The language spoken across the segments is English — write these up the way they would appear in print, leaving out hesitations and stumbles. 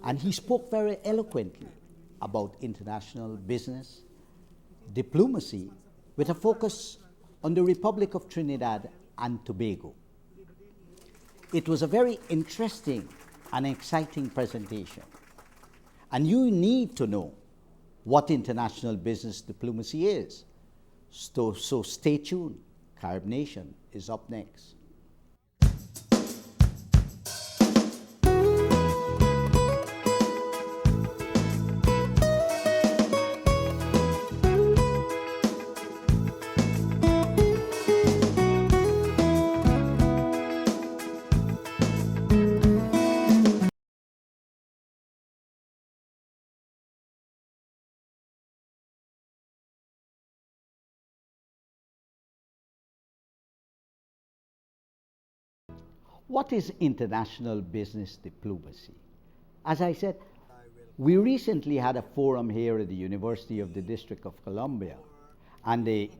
And he spoke very eloquently about international business, diplomacy, with a focus on the Republic of Trinidad and Tobago. It was a very interesting and exciting presentation. And you need to know what international business diplomacy is. So stay tuned. Carib Nation is up next. What is international business diplomacy? As I said, we recently had a forum here at the University of the District of Columbia, and the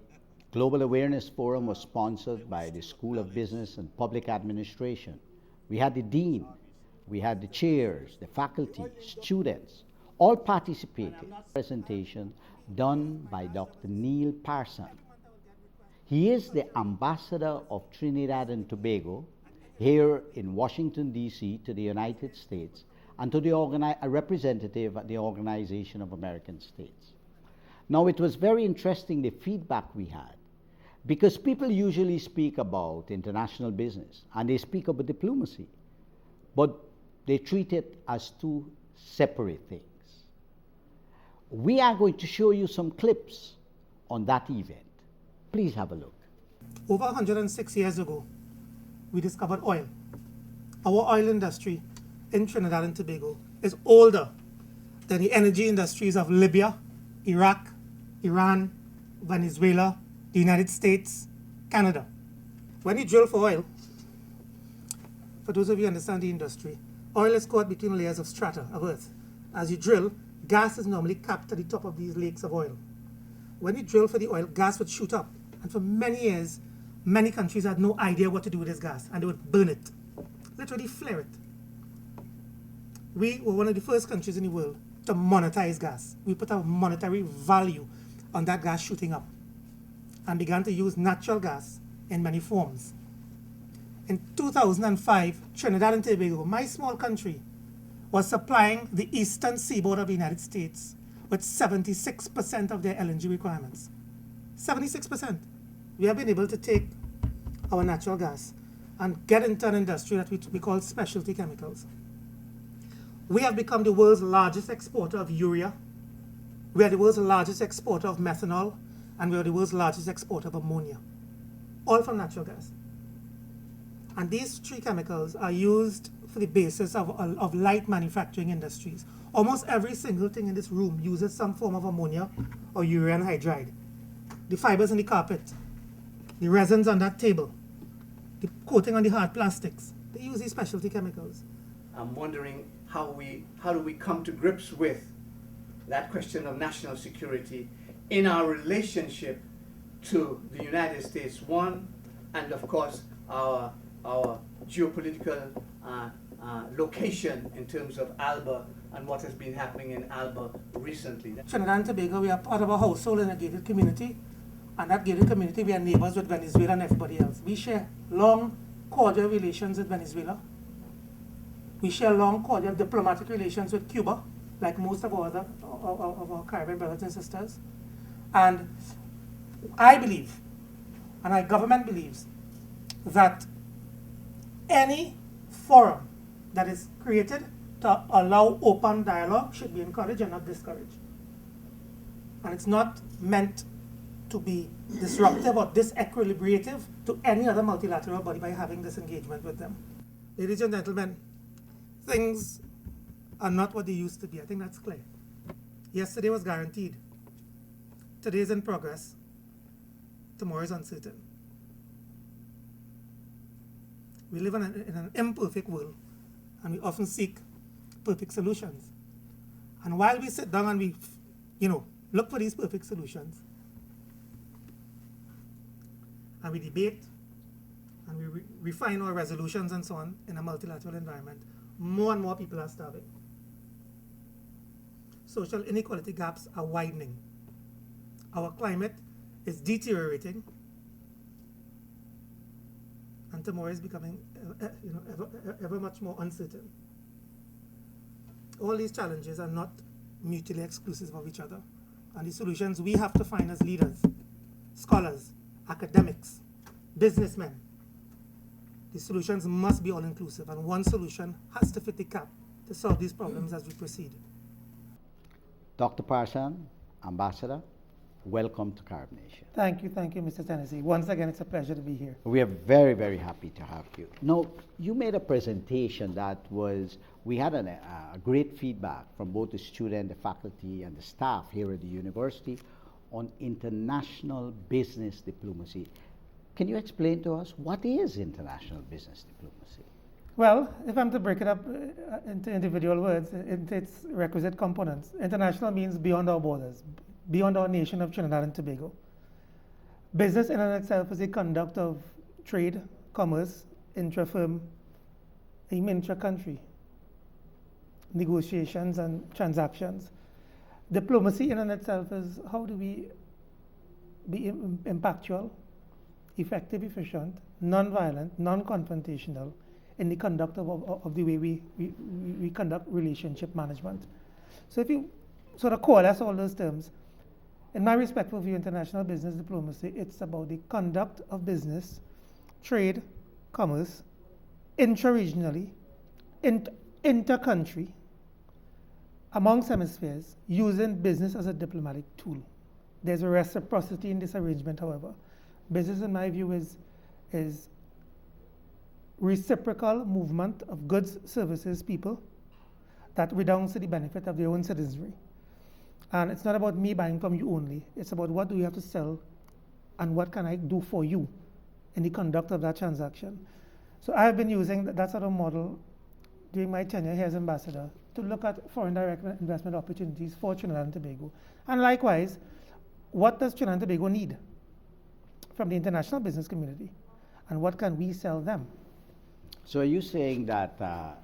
Global Awareness Forum was sponsored by the School of Business and Public Administration. We had the dean, we had the chairs, the faculty, students, all participated. Presentation done by Dr. Neil Parsan. He is the ambassador of Trinidad and Tobago here in Washington, D.C., to the United States, and to a representative at the Organization of American States. Now, it was very interesting, the feedback we had, because people usually speak about international business, and they speak about diplomacy, but they treat it as two separate things. We are going to show you some clips on that event. Please have a look. Over 106 years ago, we discovered oil. Our oil industry in Trinidad and Tobago is older than the energy industries of Libya, Iraq, Iran, Venezuela, the United States, Canada. When you drill for oil, for those of you who understand the industry, oil is caught between layers of strata of earth. As you drill, gas is normally capped at the top of these lakes of oil. When you drill for the oil, gas would shoot up. And for many years, many countries had no idea what to do with this gas, and they would burn it, literally flare it. We were one of the first countries in the world to monetize gas. We put a monetary value on that gas shooting up and began to use natural gas in many forms. In 2005, Trinidad and Tobago, my small country, was supplying the eastern seaboard of the United States with 76% of their LNG requirements. 76%. We have been able to take our natural gas and get into an industry that we call specialty chemicals. We have become the world's largest exporter of urea. We are the world's largest exporter of methanol, and we are the world's largest exporter of ammonia, all from natural gas. And these three chemicals are used for the basis of light manufacturing industries. Almost every single thing in this room uses some form of ammonia or urea anhydride. The fibers in the carpet, the resins on that table, the coating on the hard plastics, they use these specialty chemicals. I'm wondering how do we come to grips with that question of national security in our relationship to the United States, one, and of course our geopolitical location in terms of ALBA and what has been happening in ALBA recently. Trinidad and Tobago, we are part of a household in a gated community, and that gated community, we are neighbors with Venezuela and everybody else. We share long, cordial relations with Venezuela. We share long, cordial diplomatic relations with Cuba, like most of our Caribbean brothers and sisters. And I believe, and our government believes, that any forum that is created to allow open dialogue should be encouraged and not discouraged. And it's not meant to be disruptive or disequilibrative to any other multilateral body by having this engagement with them. Ladies and gentlemen, things are not what they used to be. I think that's clear. Yesterday was guaranteed. Today is in progress. Tomorrow is uncertain. We live in an imperfect world, and we often seek perfect solutions. And while we sit down and we, look for these perfect solutions, and we debate, and we refine our resolutions and so on in a multilateral environment, more and more people are starving. social inequality gaps are widening. Our climate is deteriorating, and tomorrow is becoming ever much more uncertain. All these challenges are not mutually exclusive of each other, and the solutions we have to find as leaders, scholars, academics, businessmen, the solutions must be all-inclusive, and one solution has to fit the cap to solve these problems as we proceed. Dr. Parsan, Ambassador, welcome to Carib Nation. Thank you, Mr. Tennessee. Once again, it's a pleasure to be here. We are very, very happy to have you. Now, you made a presentation that we had a great feedback from both the student, the faculty, and the staff here at the university on international business diplomacy. Can you explain to us what is international business diplomacy? Well, if I'm to break it up into individual words, into its requisite components, international means beyond our borders, beyond our nation of Trinidad and Tobago. Business in and of itself is the conduct of trade, commerce, intra-firm, even intra-country, negotiations and transactions. Diplomacy in and of itself is how do we be impactful, effective, efficient, non-violent, non-confrontational in the conduct of the way we conduct relationship management. So if you sort of coalesce all those terms, in my respectful view, international business diplomacy, it's about the conduct of business, trade, commerce, intra-regionally, inter-country, amongst hemispheres, using business as a diplomatic tool. There's a reciprocity in this arrangement, however. Business, in my view, is reciprocal movement of goods, services, people that redounds to the benefit of their own citizenry. And it's not about me buying from you only. It's about what do you have to sell and what can I do for you in the conduct of that transaction. So I've been using that sort of model during my tenure here as ambassador to look at foreign direct investment opportunities for Trinidad and Tobago. And likewise, what does Trinidad and Tobago need from the international business community? And what can we sell them? So are you saying that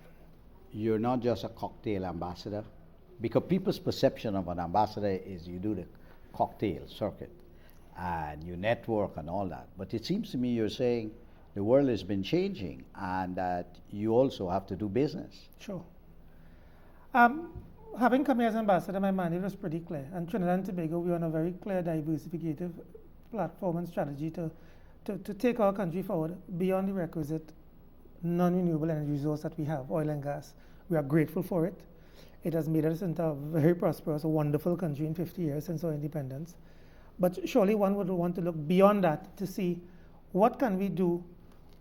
you're not just a cocktail ambassador? Because people's perception of an ambassador is you do the cocktail circuit and you network and all that. But it seems to me you're saying the world has been changing and that you also have to do business. Sure. Having come here as ambassador, my mandate was pretty clear. And Trinidad and Tobago, we're on a very clear diversificative platform and strategy to take our country forward beyond the requisite non-renewable energy resource that we have, oil and gas. We are grateful for it. It has made us into a very prosperous, a wonderful country in 50 years since our independence. But surely one would want to look beyond that to see what can we do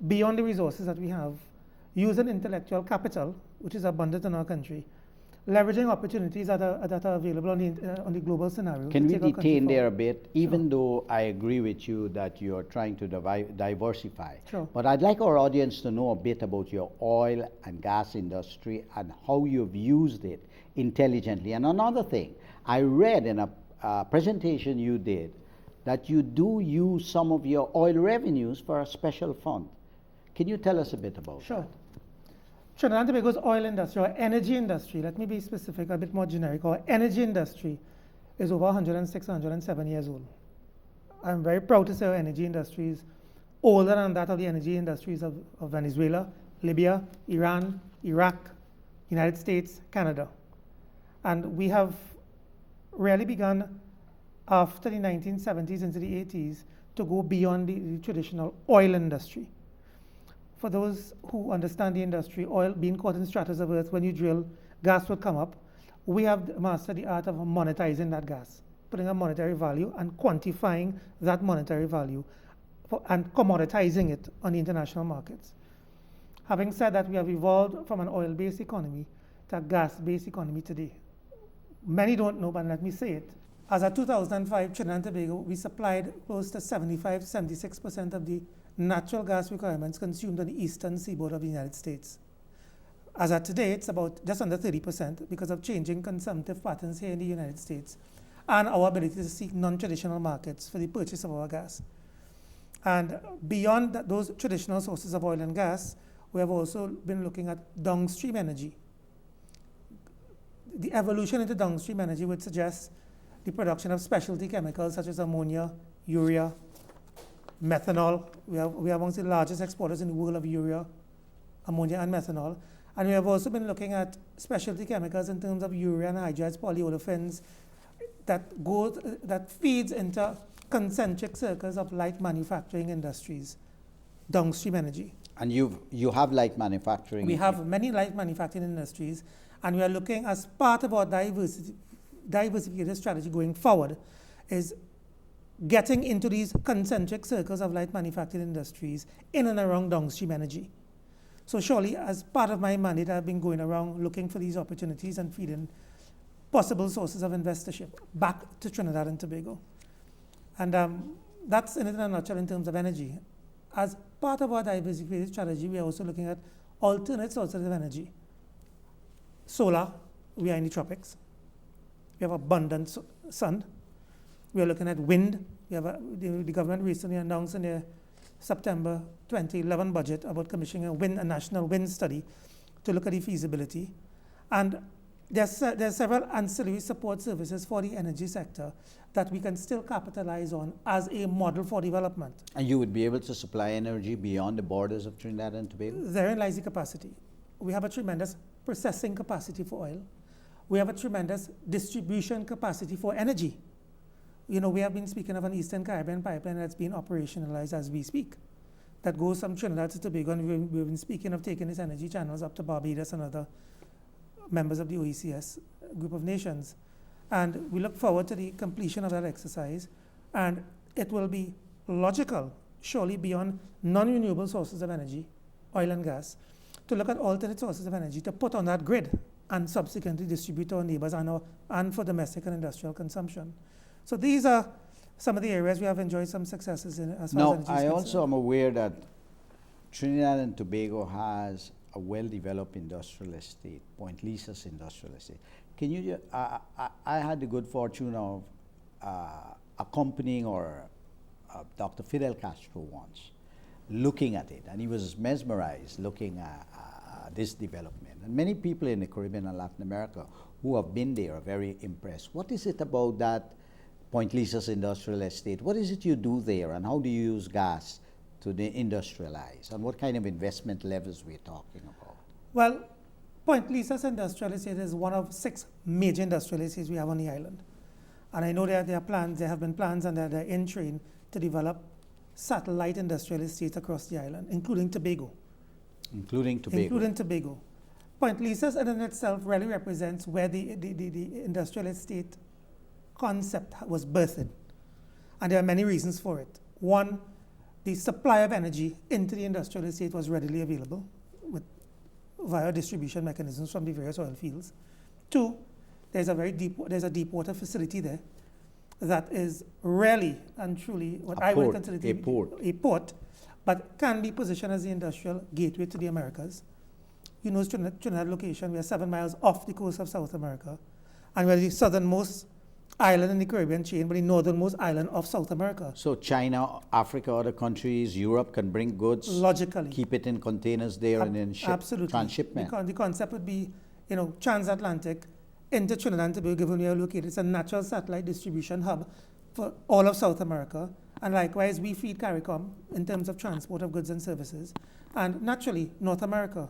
beyond the resources that we have, using intellectual capital, which is abundant in our country, leveraging opportunities that are available on the global scenario. Can we detain there a bit, even though I agree with you that you're trying to diversify. Sure. But I'd like our audience to know a bit about your oil and gas industry and how you've used it intelligently. And another thing, I read in a presentation you did that you do use some of your oil revenues for a special fund. Can you tell us a bit about Sure. that? Trinidad and Tobago's oil industry, or energy industry, let me be specific, a bit more generic, our energy industry is over 106, 107 years old. I'm very proud to say our energy industry is older than that of the energy industries of Venezuela, Libya, Iran, Iraq, United States, Canada. And we have really begun after the 1970s into the 80s to go beyond the traditional oil industry. For those who understand the industry, oil being caught in stratas of earth, when you drill, gas will come up. We have mastered the art of monetizing that gas, putting a monetary value and quantifying that monetary value and commoditizing it on the international markets. Having said that, we have evolved from an oil-based economy to a gas-based economy today. Many don't know, but let me say it. As of 2005, Trinidad and Tobago, we supplied close to 76% of the natural gas requirements consumed on the eastern seaboard of the United States. As of today, it's about just under 30% because of changing consumptive patterns here in the United States and our ability to seek non-traditional markets for the purchase of our gas. And beyond those traditional sources of oil and gas, we have also been looking at downstream energy. the evolution into downstream energy would suggest the production of specialty chemicals such as ammonia, urea, methanol. We are amongst the largest exporters in the world of urea, ammonia, and methanol. And we have also been looking at specialty chemicals in terms of urea and anhydride polyolefins that feeds into concentric circles of light manufacturing industries, downstream energy. And you have light manufacturing? We have many light manufacturing industries, and we are looking as part of our diversification strategy going forward is getting into these concentric circles of light manufacturing industries in and around downstream energy. So surely, as part of my mandate, I've been going around looking for these opportunities and feeding possible sources of investorship back to Trinidad and Tobago. And that's in a nutshell in terms of energy. As part of our diversification strategy, we are also looking at alternate sources of energy. Solar, we are in the tropics. We have abundant sun. We are looking at wind. We have the government recently announced in their September 2011 budget about commissioning a national wind study to look at the feasibility. And there are several ancillary support services for the energy sector that we can still capitalize on as a model for development. And you would be able to supply energy beyond the borders of Trinidad and Tobago? Therein lies the capacity. We have a tremendous processing capacity for oil. We have a tremendous distribution capacity for energy. You know, we have been speaking of an Eastern Caribbean pipeline that's been operationalized as we speak, that goes from Trinidad to Tobago, and we've been speaking of taking these energy channels up to Barbados and other members of the OECS group of nations. And we look forward to the completion of that exercise, and it will be logical, surely beyond non-renewable sources of energy, oil and gas, to look at alternate sources of energy to put on that grid and subsequently distribute to our neighbors and for domestic and industrial consumption. So these are some of the areas we have enjoyed some successes in as far as energy is concerned. I also am aware that Trinidad and Tobago has a well-developed industrial estate, Point Lisa's industrial estate. Can you? I had the good fortune of accompanying Dr. Fidel Castro once, looking at it, and he was mesmerized looking at this development. And many people in the Caribbean and Latin America who have been there are very impressed. What is it about that Point Lisa's industrial estate? What is it you do there, and how do you use gas to industrialize, and what kind of investment levels we're talking about? Well, Point Lisa's industrial estate is one of 6 major industrial estates we have on the island. And I know there are plans, there have been plans, and they're in train to develop satellite industrial estates across the island, including Tobago. Including Tobago. Point Lisa's in itself really represents where the industrial estate concept was birthed. And there are many reasons for it. One, the supply of energy into the industrial estate was readily available via distribution mechanisms from the various oil fields. Two, there's a deep water facility there that is really and truly what I would consider to be a port, but can be positioned as the industrial gateway to the Americas. You know, Trinidad location, we are 7 miles off the coast of South America, and we're the southernmost island in the Caribbean chain, but the northernmost island of South America. So China, Africa, other countries, Europe can bring goods, logically, keep it in containers there, and then transshipment. The concept would be, you know, transatlantic into Trinidad and Tobago, given we are located. It's a natural satellite distribution hub for all of South America, and likewise we feed CARICOM in terms of transport of goods and services, and naturally North America.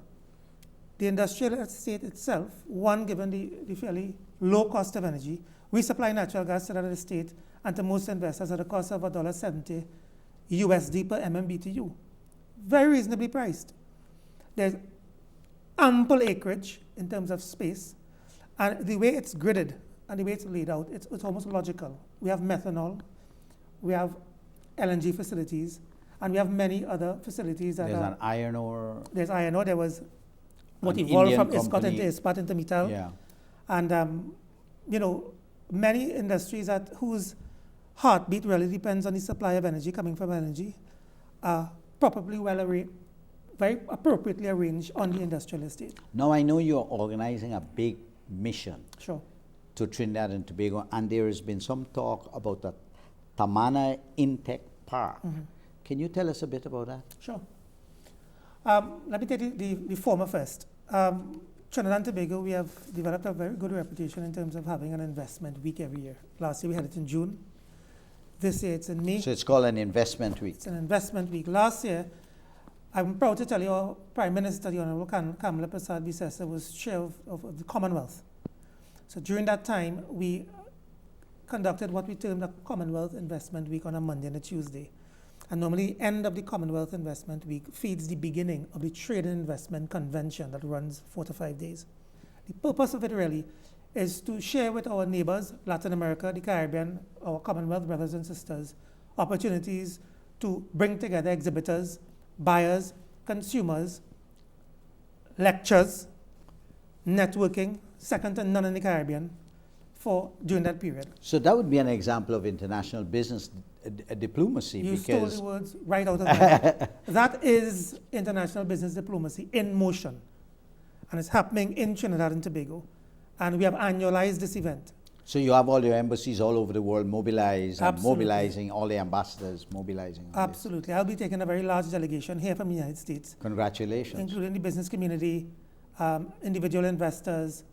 The industrial estate itself, one, given the fairly low cost of energy, we supply natural gas to that estate and to most investors at a cost of $1.70 USD per MMBTU. Very reasonably priced. There's ample acreage in terms of space, and the way it's gridded and the way it's laid out, it's almost logical. We have methanol, we have LNG facilities, and we have many other facilities that There's an iron ore. There's iron ore. There was what evolved from ISCOT into ISPAT into Mittal. Yeah. And, you know, many industries whose heartbeat really depends on the supply of energy coming from energy are probably very appropriately arranged on the industrial estate. Now I know you're organizing a big mission Sure. to Trinidad and Tobago, and there has been some talk about the Tamana Intech Park. Mm-hmm. Can you tell us a bit about that? Sure. Let me take the former first. Trinidad and Tobago, we have developed a very good reputation in terms of having an investment week every year. Last year we had it in June. This year it's in May. So it's called an investment week. It's an investment week. Last year, I'm proud to tell you, our Prime Minister, the Honorable Kamala Prasad Bisesa, was chair of the Commonwealth. So during that time, we conducted what we termed a Commonwealth Investment Week on a Monday and a Tuesday. And normally, the end of the Commonwealth Investment Week feeds the beginning of the Trade and Investment Convention that runs 4 to 5 days. The purpose of it really is to share with our neighbors, Latin America, the Caribbean, our Commonwealth brothers and sisters, opportunities to bring together exhibitors, buyers, consumers, lectures, networking, second to none in the Caribbean, during that period. So that would be an example of international business diplomacy. You stole the words right out of my That is international business diplomacy in motion. And it's happening in Trinidad and Tobago. And we have annualized this event. So you have all your embassies all over the world mobilized, and Absolutely. mobilizing all the ambassadors, mobilizing. Absolutely. I'll be taking a very large delegation here from the United States, Congratulations. including the business community, individual investors,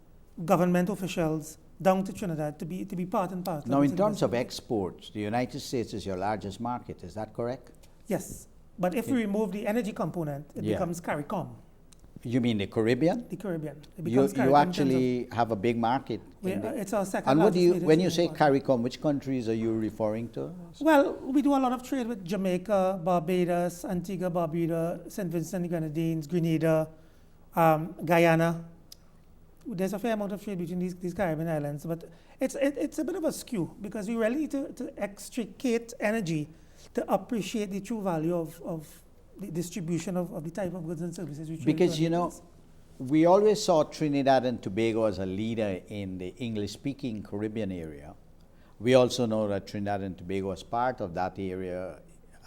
government officials, down to Trinidad to be part and parcel. Now, this in terms of investment. exports, the United States is your largest market. Is that correct? Yes. But if we remove the energy component, it Yeah. becomes CARICOM, You mean the Caribbean? the Caribbean. It You, becomes you CARICOM in terms actually have a big market. of, in the- it's our second and what do largest you, major when you say trading partner. CARICOM, which countries are you referring to? Well, we do a lot of trade with Jamaica, Barbados, Antigua, Barbuda, St. Vincent and Grenadines, Grenada, Guyana. There's a fair amount of trade between these Caribbean islands, but it's a bit of a skew because we really need to extricate energy to appreciate the true value of the distribution of the type of goods and services we trade. Because, to you know, neighbors. we always saw Trinidad and Tobago as a leader in the English-speaking Caribbean area. We also know that Trinidad and Tobago, as part of that area,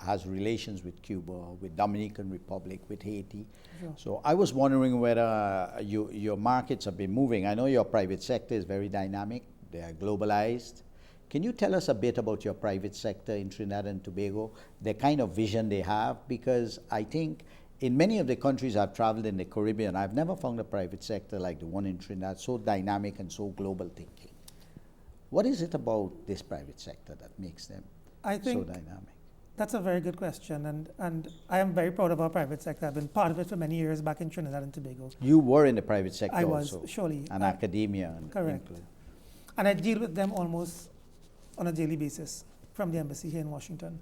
has relations with Cuba, with Dominican Republic, with Haiti. Sure. So I was wondering whether your markets have been moving. I know your private sector is very dynamic. They are globalized. Can you tell us a bit about your private sector in Trinidad and Tobago, the kind of vision they have? Because I think in many of the countries I've traveled in the Caribbean, I've never found a private sector like the one in Trinidad, so dynamic and so global thinking. What is it about this private sector that makes them I think so dynamic? that's a very good question, and I am very proud of our private sector. I've been part of it for many years back in Trinidad and Tobago. You were in the private sector I was, also. surely. And academia. And Correct. And I deal with them almost on a daily basis from the embassy here in Washington.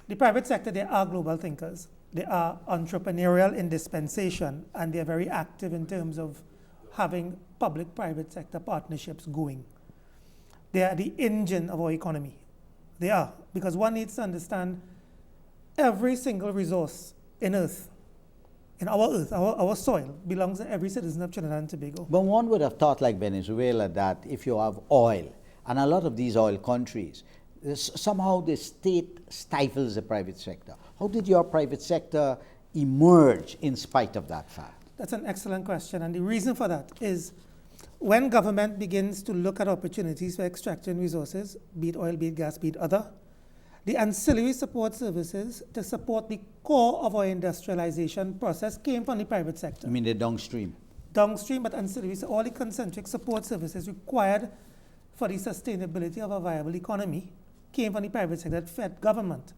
The private sector, they are global thinkers. They are entrepreneurial in dispensation, and they're very active in terms of having public-private sector partnerships going. They are the engine of our economy. They are, because one needs to understand every single resource in earth, our soil, belongs to every citizen of Trinidad and Tobago. But one would have thought, like Venezuela, that if you have oil, and a lot of these oil countries, somehow the state stifles the private sector. How did your private sector emerge in spite of that fact? That's an excellent question, and the reason for that is when government begins to look at opportunities for extracting resources, be it oil, be it gas, be it other, the ancillary support services to support the core of our industrialization process came from the private sector. I mean the downstream. Downstream, but ancillary, so all the concentric support services required for the sustainability of a viable economy came from the private sector that fed government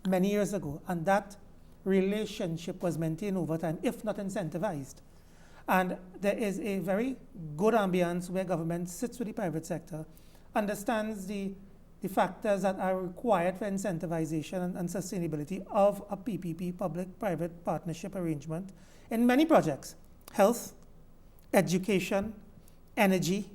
many years ago, and that relationship was maintained over time, if not incentivized. And there is a very good ambience where government sits with the private sector, understands the factors that are required for incentivization and sustainability of a PPP, public-private partnership arrangement, in many projects: health, education, energy,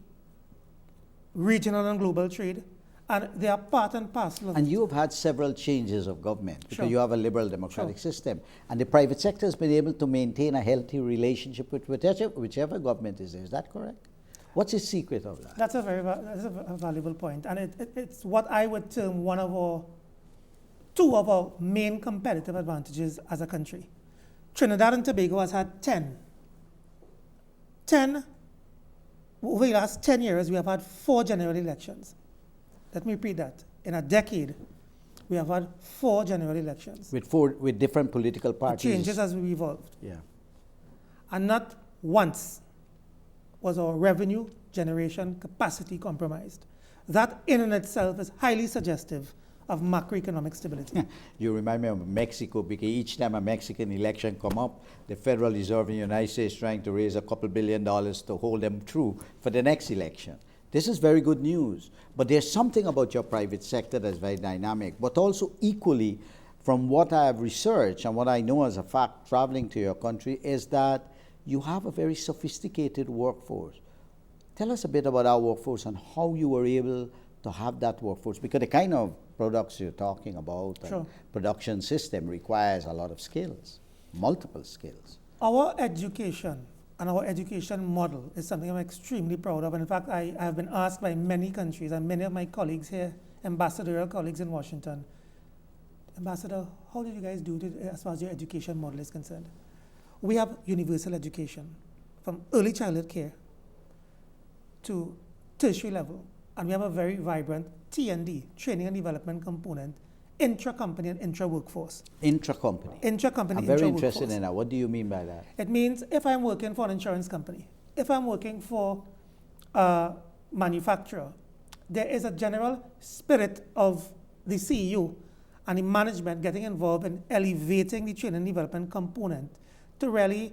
regional and global trade, and they are part and parcel of And it. you have had several changes of government because Sure. you have a liberal democratic Sure. system. And the private sector has been able to maintain a healthy relationship with whichever government is there. Is that correct? What's the secret of that? That's a valuable point, and it's what I would term two of our main competitive advantages as a country. Trinidad and Tobago has had 10. Over the last 10 years, we have had 4 general elections. Let me repeat that. In a decade, we have had 4 general elections. With different political It parties. changes as we evolved. Yeah. And not once was our revenue generation capacity compromised. That in and itself is highly suggestive of macroeconomic stability. You remind me of Mexico, because each time a Mexican election come up, the Federal Reserve in the United States trying to raise a couple $1 billion to hold them through for the next election. This is very good news. But there's something about your private sector that's very dynamic, but also equally, from what I have researched and what I know as a fact traveling to your country, is that you have a very sophisticated workforce. Tell us a bit about our workforce and how you were able to have that workforce, because the kind of products you're talking about and production system requires a lot of skills, multiple skills. Our education and our education model is something I'm extremely proud of. And in fact, I have been asked by many countries and many of my colleagues here, ambassadorial colleagues in Washington, Ambassador, how did you guys do it as far as your education model is concerned? We have universal education from early childhood care to tertiary level. And we have a very vibrant T&D, training and development component, intra-company and intra-workforce. Intra-company? Intra-company, I'm very interested in that. What do you mean by that? It means if I'm working for an insurance company, if I'm working for a manufacturer, there is a general spirit of the CEO and the management getting involved in elevating the training and development component to really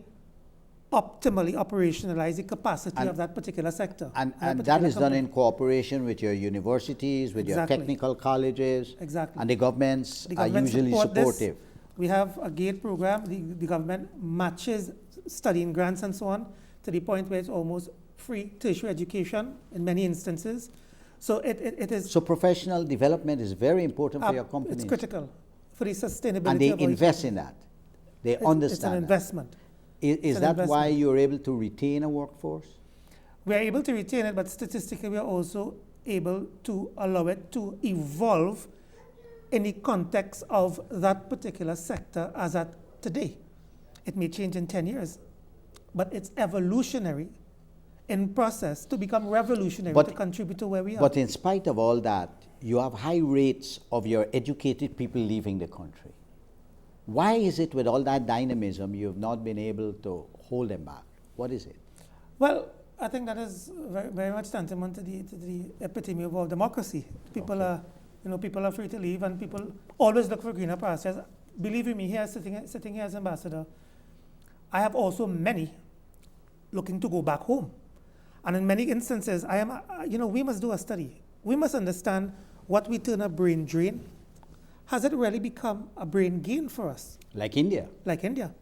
optimally operationalize the capacity of that particular sector. And that is done in cooperation with your universities, with your technical colleges. Exactly. And the governments are usually supportive. We have a GATE program. The government matches studying grants and so on to the point where it's almost free tertiary education in many instances. So it is. So professional development is very important for your companies. It's critical for the sustainability. And they invest in that. They understand. It's an investment. Is that why you're able to retain a workforce? We're able to retain it, but statistically, we're also able to allow it to evolve in the context of that particular sector as at today. It may change in 10 years, but it's evolutionary in process to become revolutionary, to contribute to where we are. But in spite of all that, you have high rates of your educated people leaving the country. Why is it with all that dynamism you've not been able to hold them back? What is it? Well, I think that is very, very much tantamount to the epitome of our democracy. People are, people are free to leave, and people always look for greener pastures. Believe me, here sitting here as ambassador, I have also many looking to go back home. And in many instances, we must do a study. We must understand what we term a brain drain. Has it really become a brain gain for us? Like India. Like India.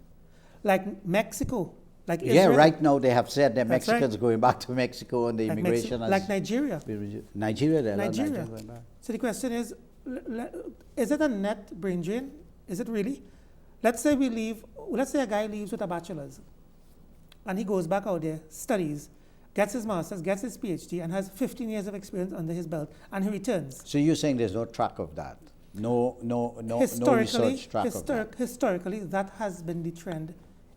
Like Mexico. Like Israel. Israel. Right now they have said that Mexicans going back to Mexico and the immigration. Like Nigeria. Nigeria. So the question is it a net brain drain? Is it really? Let's say a guy leaves with a bachelor's and he goes back out there, studies, gets his master's, gets his PhD, and has 15 years of experience under his belt, and he returns. So you're saying there's no track of that? No research track of that? Historically, that has been the trend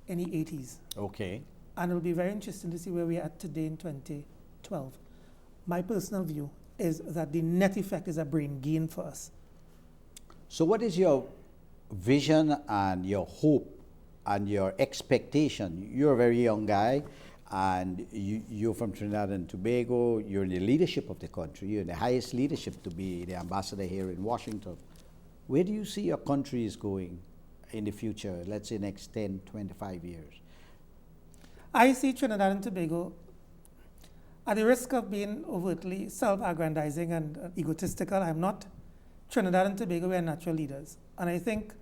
in the 80s. Okay. And it'll be very interesting to see where we're at today in 2012. My personal view is that the net effect is a brain gain for us. So what is your vision and your hope and your expectation? You're a very young guy, and you're from Trinidad and Tobago. You're in the leadership of the country. You're in the highest leadership to be the ambassador here in Washington. Where do you see your country is going in the future, let's say next 10, 25 years? I see Trinidad and Tobago, at the risk of being overtly self-aggrandizing and egotistical, I'm not. Trinidad and Tobago, we are natural leaders. And I think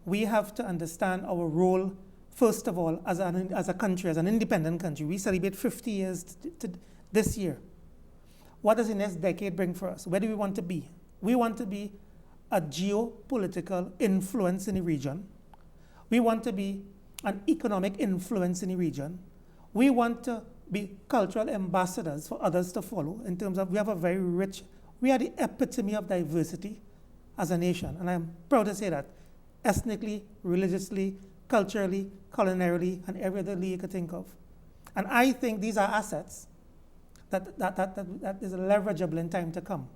we have to understand our role, first of all, as a country, as an independent country. We celebrate 50 years this year. What does the next decade bring for us? Where do we want to be? We want to be a geopolitical influence in the region. We want to be an economic influence in the region. We want to be cultural ambassadors for others to follow in terms of we have a very rich, we are the epitome of diversity as a nation. And I'm proud to say that, ethnically, religiously, culturally, culinarily, and every other you could think of. And I think these are assets that is leverageable in time to come.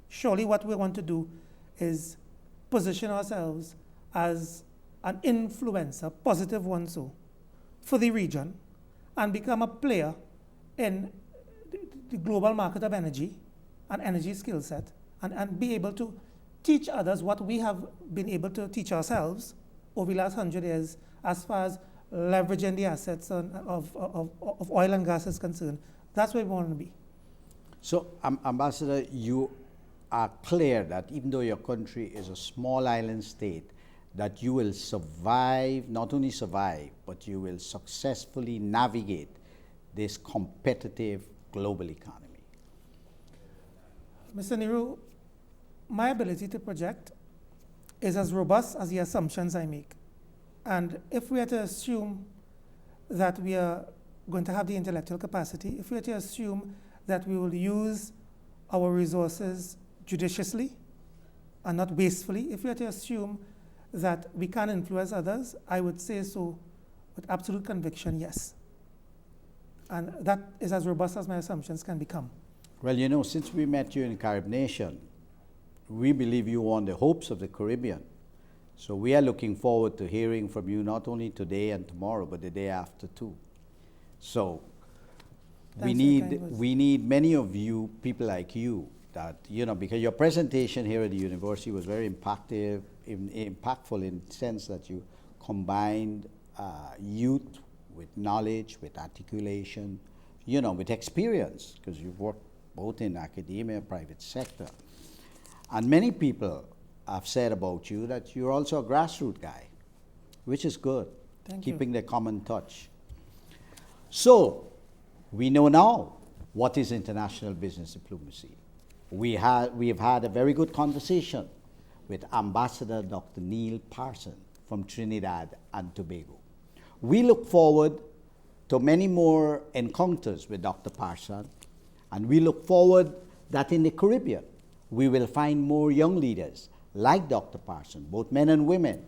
Surely what we want to do is position ourselves as an influencer, positive one so, for the region, and become a player in the global market of energy and energy skill set, and be able to teach others what we have been able to teach ourselves over the last 100 years as far as leveraging the assets of oil and gas is concerned. That's where we want to be. So, Ambassador, you are clear that even though your country is a small island state, that you will survive, not only survive, but you will successfully navigate this competitive global economy. Mr. Nehru, my ability to project is as robust as the assumptions I make. And if we are to assume that we are going to have the intellectual capacity, if we are to assume that we will use our resources judiciously and not wastefully, if we are to assume that we can influence others, I would say so with absolute conviction, yes. And that is as robust as my assumptions can become. Well, you know, since we met you in Carib Nation, we believe you won the hopes of the Caribbean. So we are looking forward to hearing from you not only today and tomorrow, but the day after too. So we need many of you, people like you, that, you know, because your presentation here at the university was very impactful in the sense that you combined youth with knowledge, with articulation, you know, with experience, because you've worked both in academia and private sector. And many people have said about you that you're also a grassroots guy, which is good, keeping the common touch. So we know now what is international business diplomacy. We have had a very good conversation with Ambassador Dr. Neil Parsan from Trinidad and Tobago. We look forward to many more encounters with Dr. Parsan, and we look forward that in the Caribbean we will find more young leaders like Dr. Parsan, both men and women,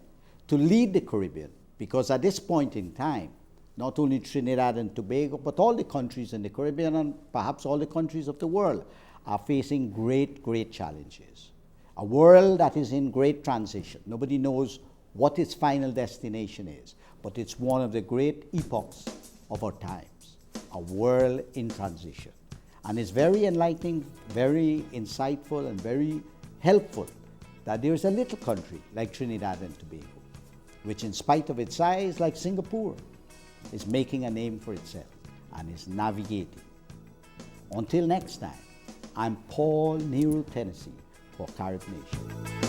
to lead the Caribbean, because at this point in time, not only Trinidad and Tobago, but all the countries in the Caribbean and perhaps all the countries of the world are facing great, great challenges. A world that is in great transition. Nobody knows what its final destination is, but it's one of the great epochs of our times, a world in transition. And it's very enlightening, very insightful, and very helpful that there is a little country like Trinidad and Tobago, which in spite of its size, like Singapore, is making a name for itself and is navigating. Until next time, I'm Paul Nehru, Tennessee, for Carib Nation.